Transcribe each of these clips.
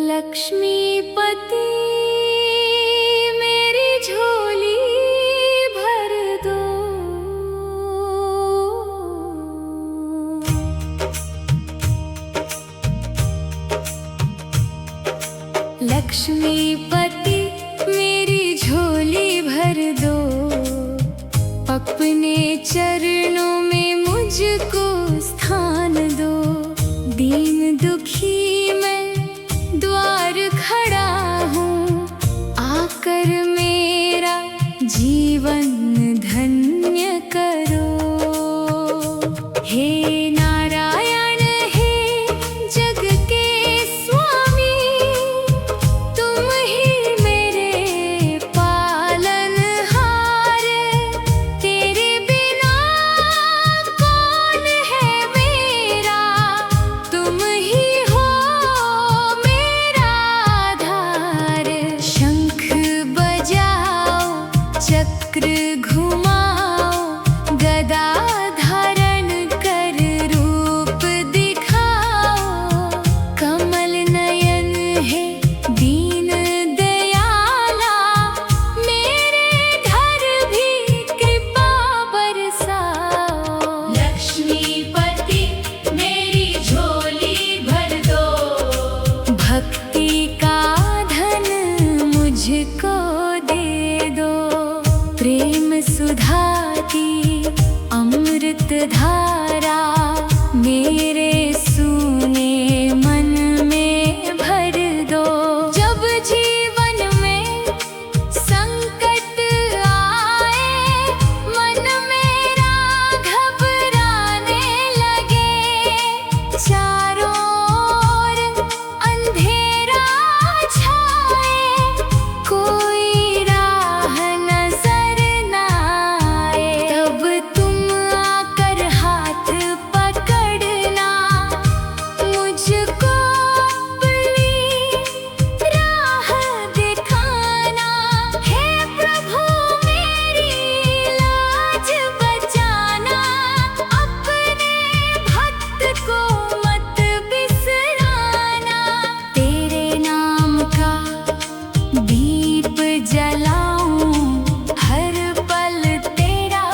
लक्ष्मीपति मेरी झोली भर दो। लक्ष्मीपति मेरी झोली भर दो, अपने चरणों में मुझको स्थान दो। दीन दुखी मैं द्वार खड़ा हूँ, आकर मेरा जीवन धन्य करो। हे नारायण हे जग के स्वामी, तुम ही मेरे पालनहार। तेरे बिना कौन है मेरा, तुम ही हो मेरा आधार। शंख बजाओ चक्र घुमाओ, गदा धारण कर रूप दिखाओ। कमल नयन है दीन दयाला, मेरे घर भी कृपा बरसाओ। लक्ष्मीपति मेरी झोली भर दो, भक्ति का धन मुझको दे दो। प्रेम सुधा की अमृत धारा, मेरे सूने मन में भर दो। जब जीवन में संकट आए, मन मेरा घबराने लगे। चारों ओर अंधेरा छाए, कोई राह नजर न आए। तब तुम आकर हाथ पकड़ना, मुझको अपनी राह दिखाना। हे प्रभु मेरी लाज बचाना, अपने भक्त को मत बिसराना। तेरे नाम का दीप जलाऊं, हर पल तेरा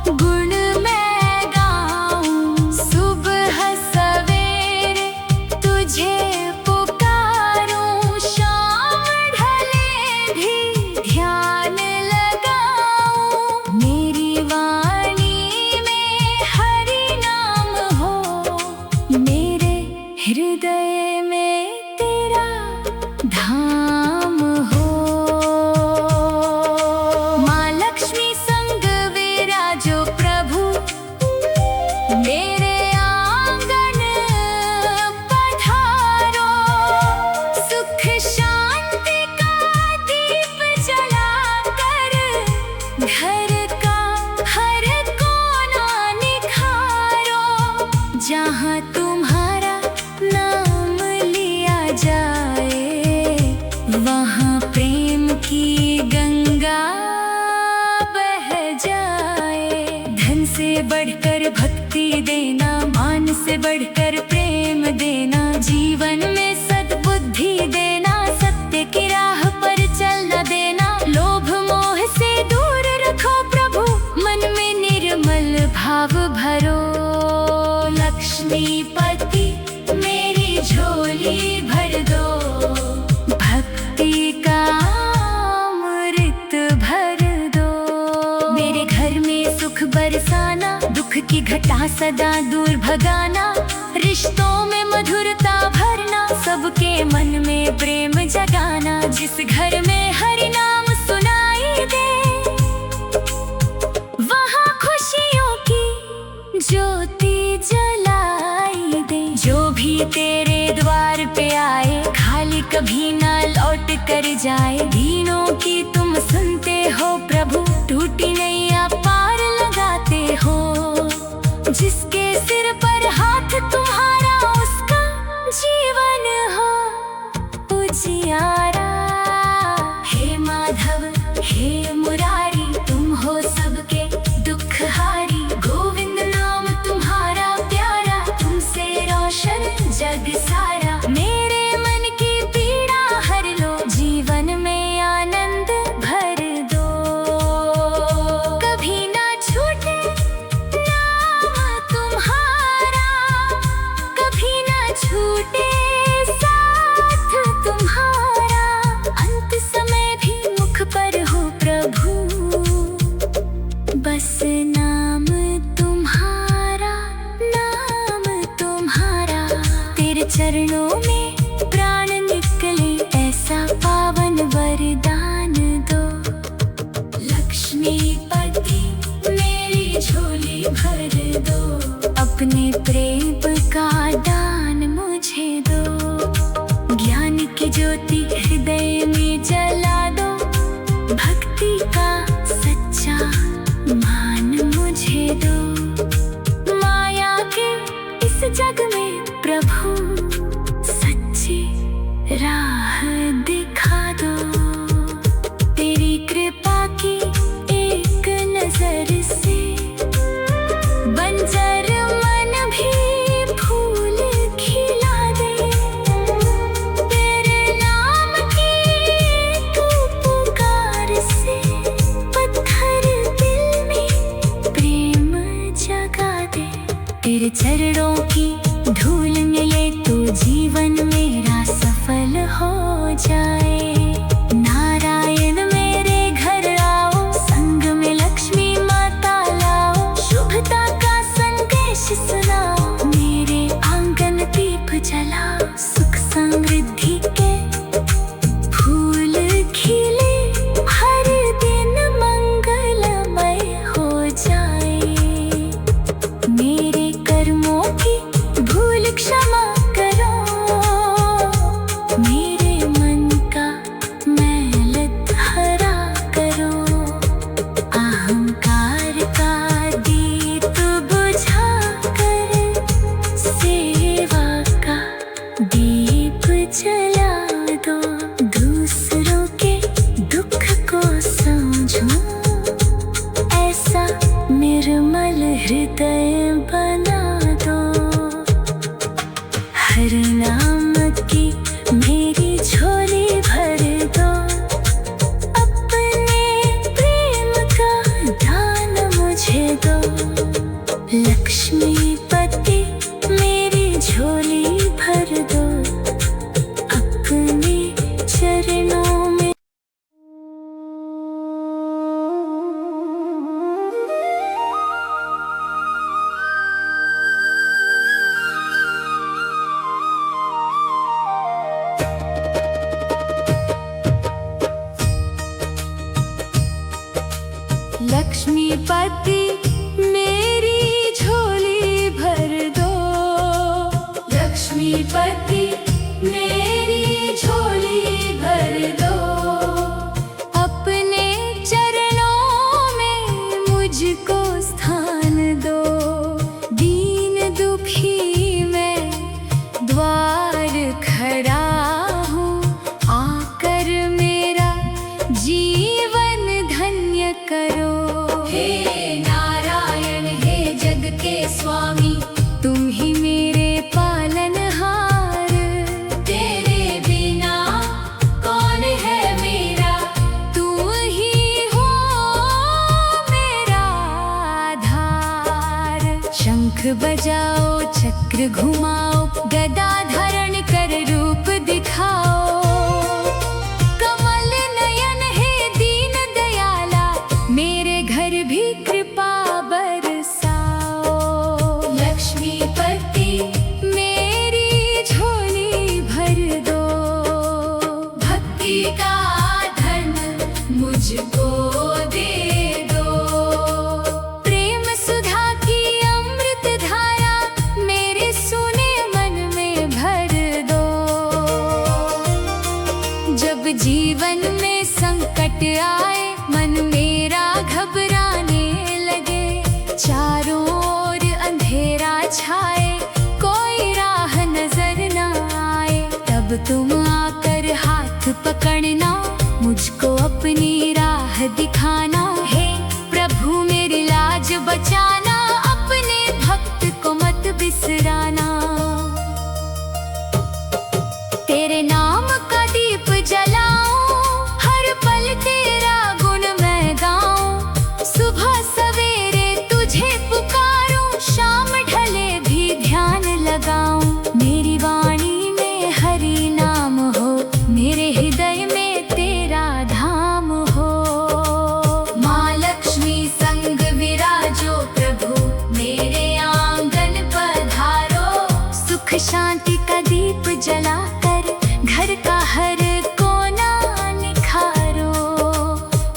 गुण मैं गाऊं। सुबह सवेरे तुझे पुकारूं, शाम ढले भी ध्यान लगाऊं। मेरी वाणी में हरि नाम हो, मेरे हृदय में तेरा धाम हो। माँ लक्ष्मी संग विराजो प्रभु, मेरे आंगन पधारो। सुख शांति का दीप जलाकर, घर का हर कोना निखारो। जहाँ तुम्हारा नाम लिया जाए, वहाँ प्रेम की गंगा बह जाए। धन से बढ़कर भक्ति देना, मान से बढ़कर प्रेम देना। जीवन में सद्बुद्धि देना, सत्य की राह पर चलना देना। लोभ मोह से दूर रखो प्रभु, मन में निर्मल भाव भरो। लक्ष्मीपति मेरी झोली भर दो, भक्ति का अमृत भर दो। मेरे घर में सुख बरसाना, दुख की घटा सदा दूर भगाना। रिश्तों में मधुरता भरना, सबके मन में प्रेम जगाना। जिस घर में हरि नाम सुनाई दे, वहाँ खुशियों की ज्योति जलाई दे। जो भी तेरे द्वार पे आए, खाली कभी ना लौट कर जाए। दीनों की तुम सुनते हो प्रभु, टूटी नैया पार लगाते हो। जिसके सिर पर हाथ तुम्हारा, उसका जीवन हो उजियारा। हे माधव हे मुरारी, हृदय बना दो। हर नाम की मेरी झोली भर दो। अपने प्रेम का दान मुझे दो। लक्ष्मीपति मेरी झोली भर दो। अपने चरणों में लक्ष्मीपति मेरी झोली भर दो। लक्ष्मीपति मेरी झोली भर दो। अपने चरणों में मुझको स्थान दो। दीन दुखी मैं द्वार खड़ा हूँ। आकर मेरा जीवन धन्य करो। हे नारायण हे जग के स्वामी, तुम ही मेरे पालनहार। तेरे बिना कौन है मेरा, तू ही हो मेरा आधार। शंख बजाओ चक्र घुमाओ, गदा धारण कर रूप दिखाओ। कमल नयन हे दीन दयाला, मेरे घर भी कृपा बरसाओ। लक्ष्मीपति मेरी झोली भर दो। भक्ति का धन मुझको दे दो। प्रेम सुधा की अमृत धारा मेरे सुने मन में भर दो। जब जीवन में संकट आए, मन मेरा घबराने लगे। चारों ओर अंधेरा छाए, कोई राह नजर न आए। तब तुम आकर हाथ पकड़ना, मुझको अपनी राह दिखाना। हे प्रभु मेरी लाज बचाना, अपने भक्त को मत बिसराना। तेरे नाम का दीप जलाऊं, हर पल तेरा गुण मैं गाऊं। सुबह सवेरे तुझे पुकारूं, शाम ढले भी ध्यान लगाऊं। मेरी वाणी में हरि नाम हो, मेरे हृदय में तेरा धाम हो। माँ लक्ष्मी संग विराजो प्रभु, मेरे आंगन पधारो। सुख शांति का दीप जलाकर घर का हर कोना निखारो।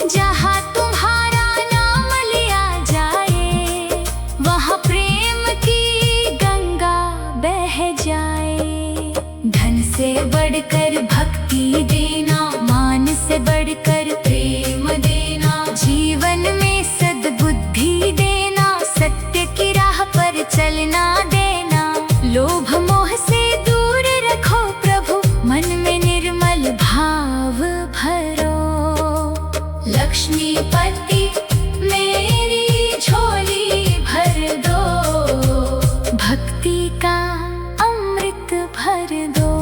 जहाँ तुम्हारा नाम लिया जाए, वहाँ प्रेम की गंगा बह जाए। धन से बढ़कर भक्ति देना, मान से बढ़कर प्रेम देना। जीवन में सद्बुद्धि देना, सत्य की राह पर चलना देना। लोभ मोह से दूर रखो प्रभु, मन में निर्मल भाव भरो। लक्ष्मीपति मेरी झोली भर दो। भक्ति का अमृत भर दो।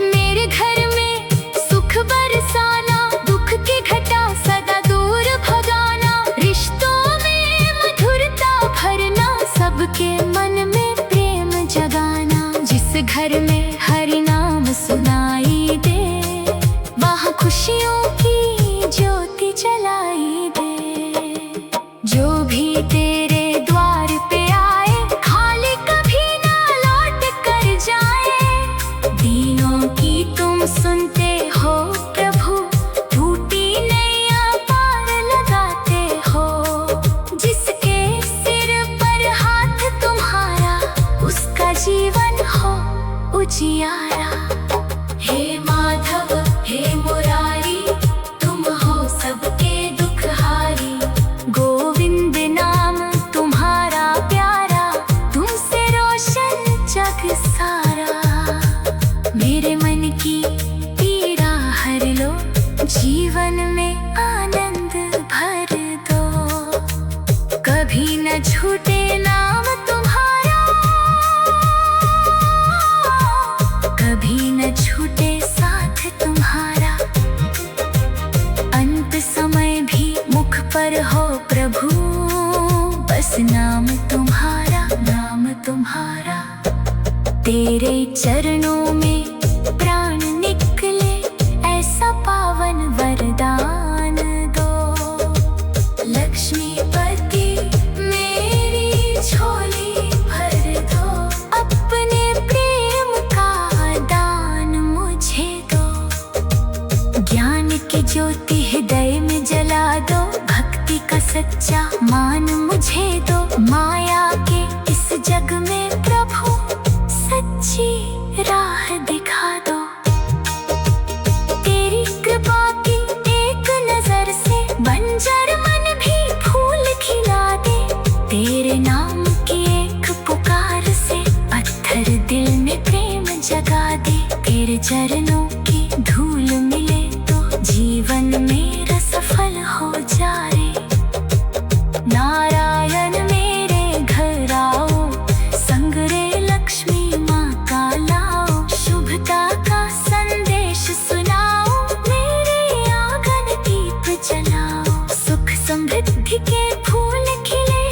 मेरे घर में सुख बरसाना, दुख की घटा सदा दूर भगाना। रिश्तों में मधुरता भरना, सबके मन में प्रेम जगाना। जिस घर में हरि नाम सुनाई दे, वहाँ खुशियों की ज्योति जलाई दे। जो भी तेरे द्वार पे आए, खाली कभी ना लौट कर जाए। दीनों की तुम सुनते हो प्रभु, टूटी नैया पार लगाते हो। जिसके सिर पर हाथ तुम्हारा, उसका जीवन हो उजियारा। हे माधव हे मुरारी, तुम हो सबके दुखहारी। गोविंद नाम तुम्हारा प्यारा, तुमसे रोशन जग सारा। मेरे मन की पीड़ा हर लो, जीवन में आनंद भर दो। पर हो प्रभु, बस नाम तुम्हारा, नाम तुम्हारा। तेरे चरणों में प्राण निकले, ऐसा पावन वरदान दो। लक्ष्मीपति मेरी झोली भर दो, अपने प्रेम का दान मुझे दो। ज्ञान की ज्योति हृदय में जला दो, भक्ति का सच्चा मान मुझे दो। माया के इस जग में प्रभु सच्ची राह दिखा दो। तेरी कृपा की एक नजर से बंजर मन भी फूल खिला दे। तेरे नाम की एक पुकार से पत्थर दिल में प्रेम जगा दे। तेरे चरणों की धूल मिले तो जीवन मेरा सफल हो जाए। नारायण मेरे घर आओ, संग रे लक्ष्मी माँ का लाओ। शुभता का संदेश सुनाओ, मेरे आंगन दीप जलाओ। सुख समृद्धि के फूल खिले,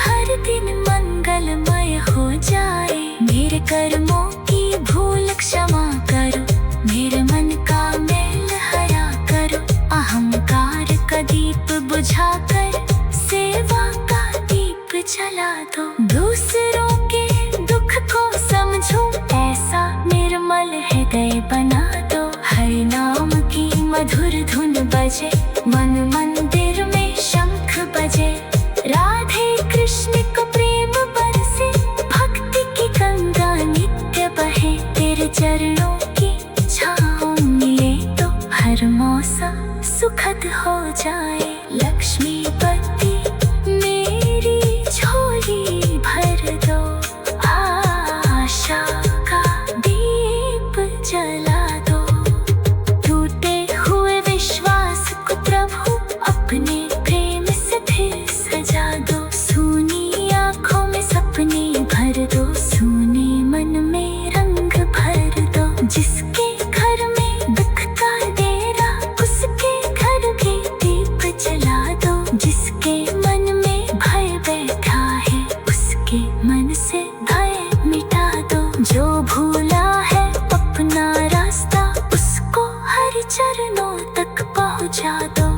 हर दिन मंगलमय हो जाए। मेरे कर्मों की भूल क्षमा करो, मेरे मन का मैल हरा करो। अहंकार का दीप बुझाकर सेवा का दीप जला दो। दूसरों के दुख को समझो, ऐसा निर्मल हृदय बना दो। हर नाम की मधुर धुन बजे, मन मंदिर में शंख बजे। राधे कृष्ण को प्रेम बरसे, भक्ति की गंगा नित्य बहे। तेरे चरणों की छाँव मिले तो हर मौसम सुखद हो जाए। लक्ष्मीपति मेरी झोली भर दो, आशा का दीप जला दो। टूटे हुए विश्वास को प्रभु अपने प्रेम से फिर सजा दो। सूनी आँखों में सपने भर दो, सूने मन में रंग भर दो। जिसके घर में दुख का डेरा, उसके घर भी दीप जला दो। जिसके मन में भय बैठा है, उसके मन से भय मिटा दो। जो भूला है अपना रास्ता, उसको हर चरणों तक पहुँचा दो।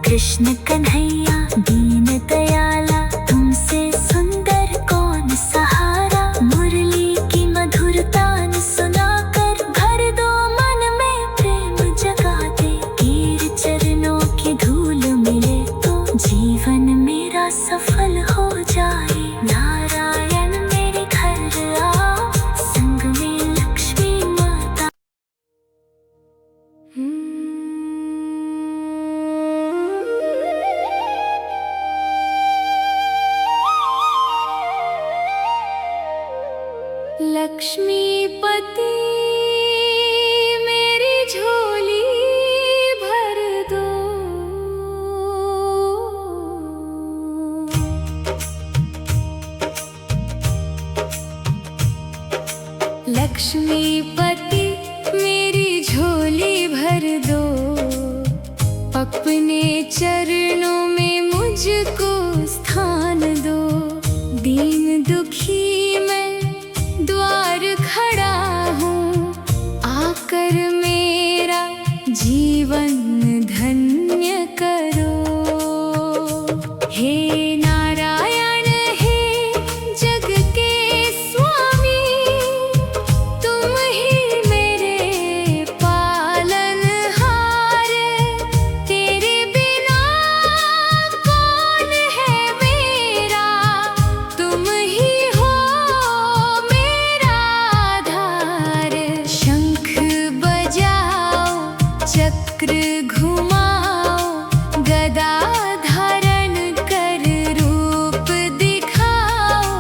कृष्ण कन्हैया दीन दयाला, तुमसे सुंदर कौन सहारा। मुरली की मधुर तान सुनाकर भर दो मन में प्रेम जगा दे। तेरे चरणों की धूल मिले तो जीवन मेरा सफल हो जाए। नारायण मेरे घर आओ, संग में लक्ष्मी माता। लक्ष्मीपति मेरी झोली भर दो। लक्ष्मीपति मेरी झोली भर दो, अपने चरणों में मुझको स्थान दो। दीन दुखी मैं द्वार खड़ा हूँ, आकर मेरा जीवन धन्य करो। हे नारायण हे जग के स्वामी, तुम ही मेरे पालनहार। तेरे बिना कौन है मेरा, तुम ही हो मेरा आधार। शंख बजाओ, चक्र घुमाओ, गदा धारण कर रूप दिखाओ।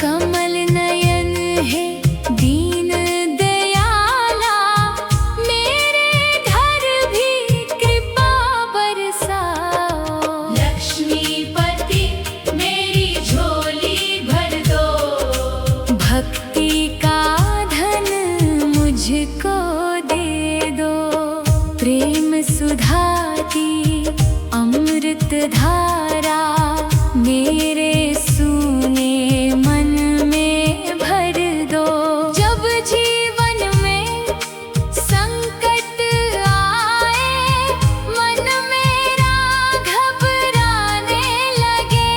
कमल नयन है दीन दयाला, मेरे घर भी कृपा बरसाओ। लक्ष्मीपति मेरी झोली भर दो, भक्ति का धन मुझको दे दो। प्रेम धारा मेरे सूने मन में भर दो। जब जीवन में संकट आए, मन मेरा घबराने लगे,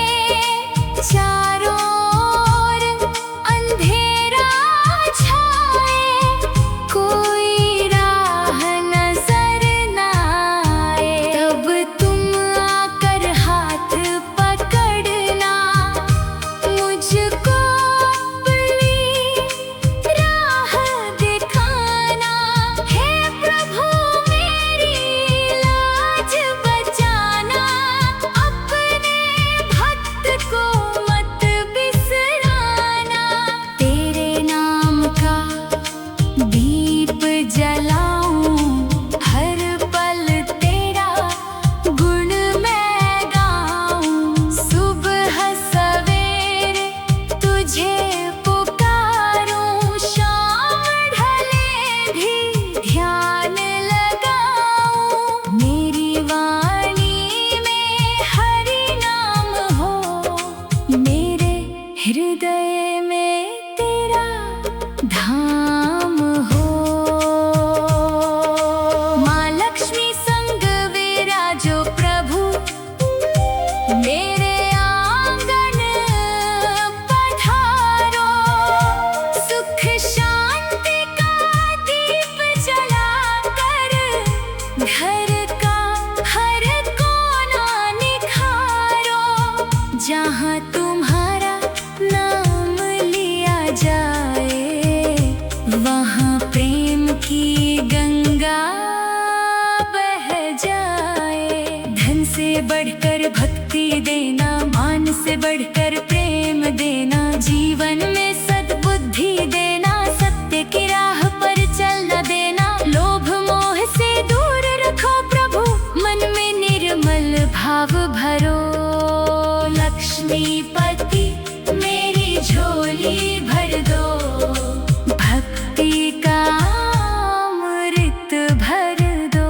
चारों ओर अंधेरा छाए, कोई राह नजर न आए, तब तुम आकर हाथ पकड़ना, मुझको अपनी राह दिखाना। हे प्रभु मेरी लाज बचाना, अपने भक्त को मत बिसराना। तेरे नाम का दीप जलाऊं, हर पल तेरा गुण मैं गाऊं। सुबह सवेरे तुझे पुकारूं, शाम ढले भी ध्यान लगाऊं। मेरी वाणी में हरि नाम हो, मेरे हृदय में तेरा धाम हो। माँ लक्ष्मी संग विराजो प्रभु, मेरे आंगन पधारो। सुख शांति का दीप जलाकर, घर का हर कोना निखारो। जहाँ तुम्हारा नाम लिया जाए, वहाँ प्रेम की गंगा बह जाए। धन से बढ़कर भक्ति देना, मान से बढ़कर प्रेम देना, जीवन में सद्बुद्धि देना, सत्य की राह पर चलना देना। लोभ मोह से दूर रखो प्रभु, मन में निर्मल भाव भरो। लक्ष्मीपति मेरी झोली भर दो, भक्ति का अमृत भर दो।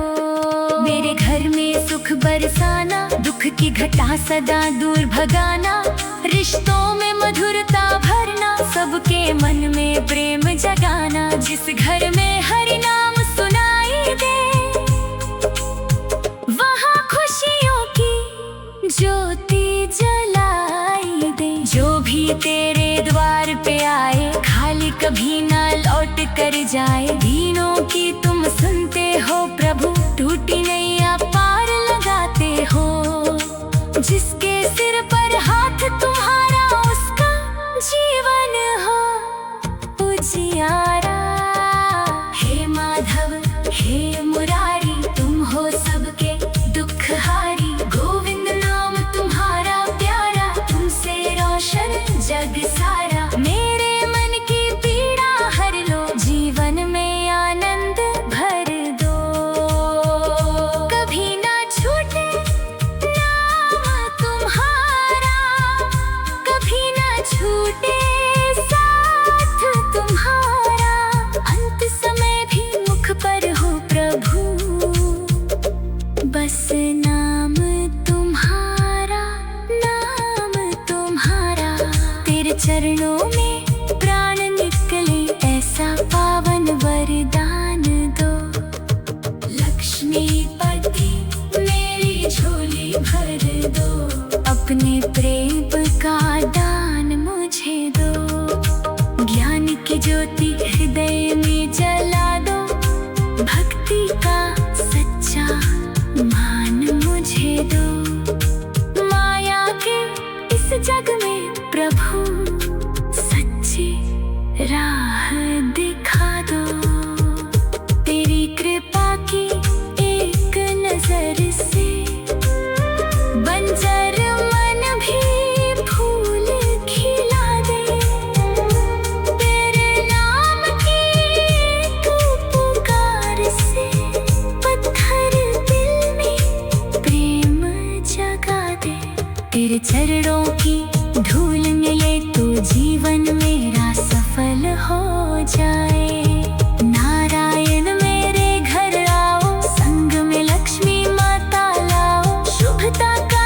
मेरे घर में सुख बरसाना, दुख की घटा सदा दूर भगाना। रिश्तों में मधुरता भरना, सबके मन में प्रेम जगाना। जिस घर में हरि नाम सुनाई दे, वहाँ खुशियों की ज्योति जलाई दे। जो भी तेरे द्वार पे आए, खाली कभी ना लौट कर जाए। दीनों की तुम सुनते हो प्रभु, टूटी नैया पार लगाते हो। जिसके सिर पर हाथ तुम्हारा, उसका जीवन हो उजियारा। हे माधव हे मुरारी, तुम हो सबके दुखहारी। गोविंद नाम तुम्हारा प्यारा, तुमसे रोशन जग सारा। मेरे मन की पीड़ा हर लो, जीवन में आनंद भर दो। कभी ना छूटे नाम तुम्हारा, कभी ना छूटे साथ तुम्हारा। अंत समय भी मुख पर हो प्रभु, बस नाम तुम्हारा, नाम तुम्हारा। तेरे चरणों में प्राण निकले, ऐसा पावन वरदान दो। लक्ष्मीपति मेरी झोली भर दो, अपने प्रेम का दान मुझे दो। ज्ञान की ज्योति हृदय में जला दो, भक्ति का सच्चा मान मुझे दो। माया के इस जग में प्रभु, सच्ची राह दिखा दो। तेरी कृपा की एक नजर से, बंजर मन भी फूल खिला दे। तेरे नाम की एक पुकार से, पत्थर दिल में प्रेम जगा दे। तेरे चरणों की धूल मिले तो जीवन मेरा सफल हो जाए। नारायण मेरे घर आओ, संग में लक्ष्मी माता लाओ। शुभता का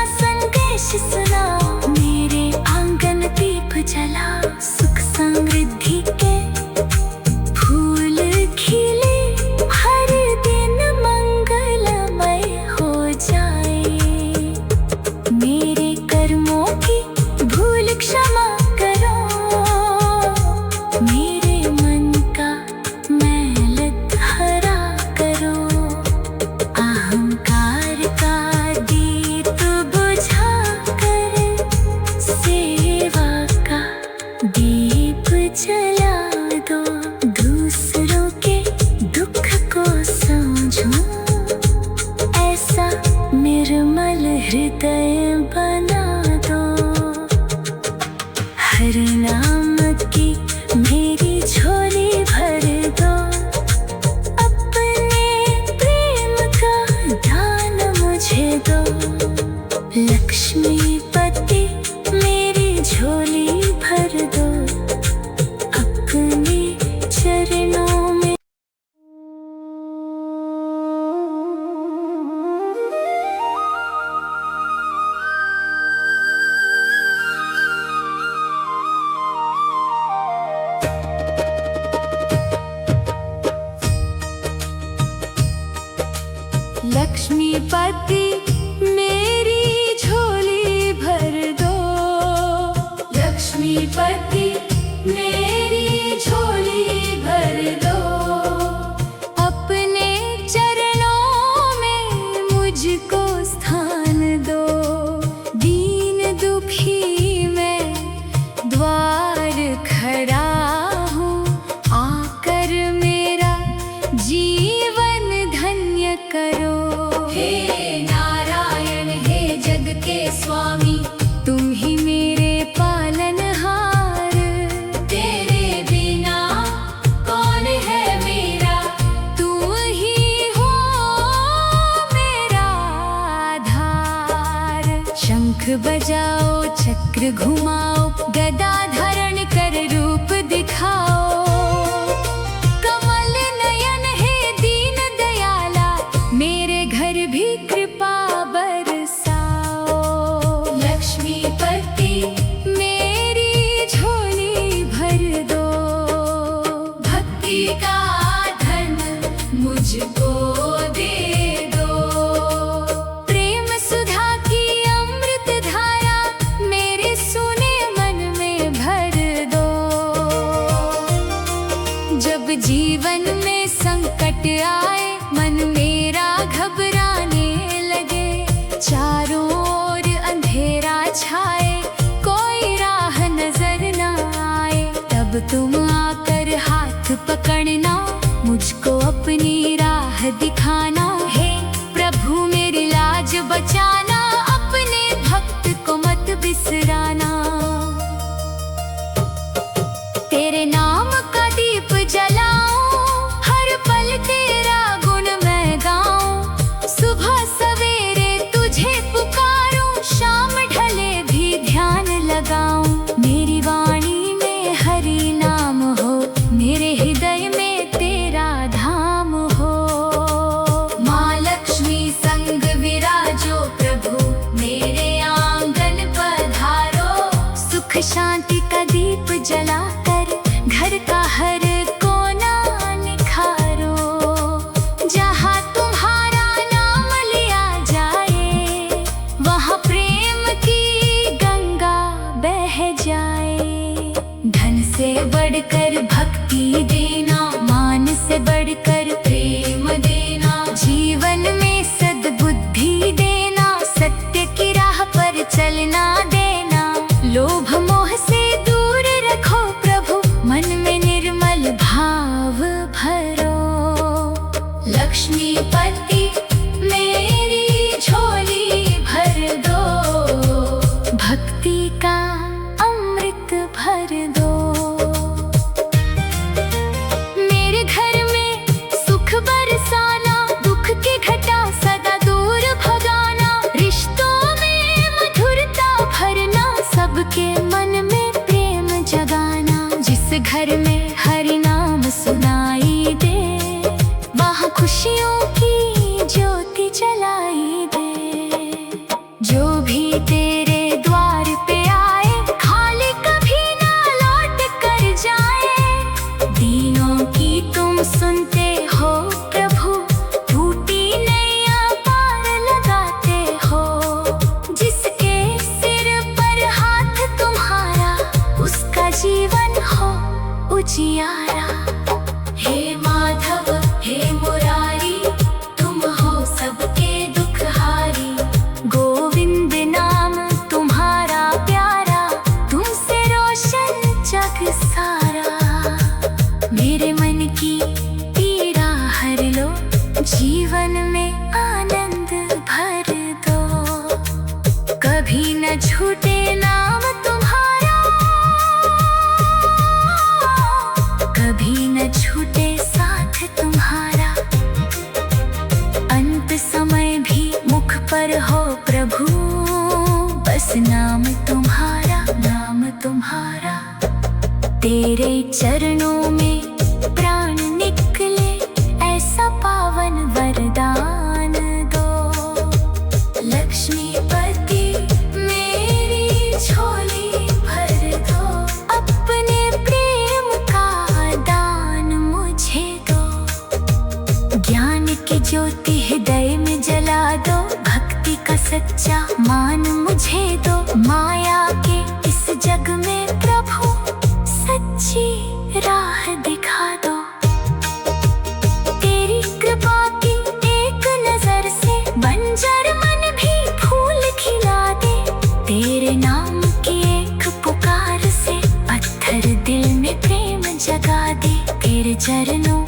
लक्ष्मीपति मेरी झोली भर दो, लक्ष्मीपति मेरी झोली भर दो। अपने चरणों में मुझको स्थान दो, दीन दुखी मैं द्वार खड़ा हूँ, आकर मेरा जीवन धन्य करो। हे नारायण हे जग के स्वामी, तुम ही मेरे पालनहार, तेरे बिना कौन है मेरा, तू ही हो मेरा आधार। शंख बजाओ चक्र घुमाओ, गदा धारण कर रूप दिखाओ, कमल नयन है दीन दयाला, मेरे घर भी कृपा बरसाओ। लक्ष्मीपति मेरी झोली भर दो, भक्ति का धन मुझको दे दो। प्रेम सुधा की अमृत धारा मेरे सुने मन में भर दो। जब जीवन में संकट आए, मन मेरा घबराने लगे, चारों ओर अंधेरा छाए, कोई राह नजर न आए, तब तुम आकर हाथ पकड़ना, मुझको अपनी राह दिखाना। हे प्रभु मेरी लाज बचाना, अपने भक्त को मत बिसराना। तेरे नाम का दीप जलाऊं, हर पल तेरा गुण मैं गाऊं, सुबह सवेरे तुझे पुकारूं, शाम ढले भी ध्यान लगाऊं। मेरी वाणी में हरि नाम हो, मेरे हृदय में तेरा धाम हो। माँ लक्ष्मी संग विराजो प्रभु, मेरे आंगन पधारो, सुख शांति का दीप जलाकर घर का हर कोना निखारो। जहाँ तुम्हारा नाम लिया जाए, वहाँ प्रेम की गंगा बह जाए। धन से बढ़कर भक्ति देना, मान से बढ़कर प्रेम देना, जीवन में सद्बुद्धि देना, सत्य की राह पर चलना देना। लोभ मोह से दूर रखो प्रभु, मन में निर्मल भाव भरो। लक्ष्मीपति मेरी झोली भर दो, भक्ति का अमृत भर दो। मेरे घर में सुख बरसाना, दुख की घटा सदा दूर भगाना, रिश्तों में मधुरता भरना, सबके मन में प्रेम जगाना। जिस घर में हरि नाम सुनाई दे, वहाँ खुशियों की ज्योति जलाई दे। जो भी तेरे द्वार पे आए, खाली कभी ना लौट कर जाए। दीनों की तुम सुनते हो प्रभु, टूटी नैया पार लगाते हो। जिसके सिर पर हाथ तुम्हारा, उसका जीवन हो उजियारा। हे माधव हे मुरारी, तुम हो सबके दुखहारी। गोविंद नाम तुम्हारा प्यारा, तुमसे रोशन जग सारा। मेरे मन की पीड़ा हर लो, जीवन में आनंद भर दो। कभी न छूटे नाम तुम्हारा, कभी न छूटे साथ तुम्हारा। अंत समय भी मुख पर हो प्रभु, बस नाम तुम्हारा, नाम तुम्हारा। तेरे चरणों में प्राण निकले, ऐसा पावन वरदान दो। लक्ष्मीपति मेरी झोली भर दो, अपने प्रेम का दान मुझे दो। ज्ञान की ज्योति हृदय में दो, भक्ति का सच्चा मान मुझे दो। माया के इस जग में प्रभु सच्ची राह दिखा दो। तेरी कृपा की एक नजर से बंजर मन भी फूल खिला दे। तेरे नाम की एक पुकार से पत्थर दिल में प्रेम जगा दे। तेरे चरणों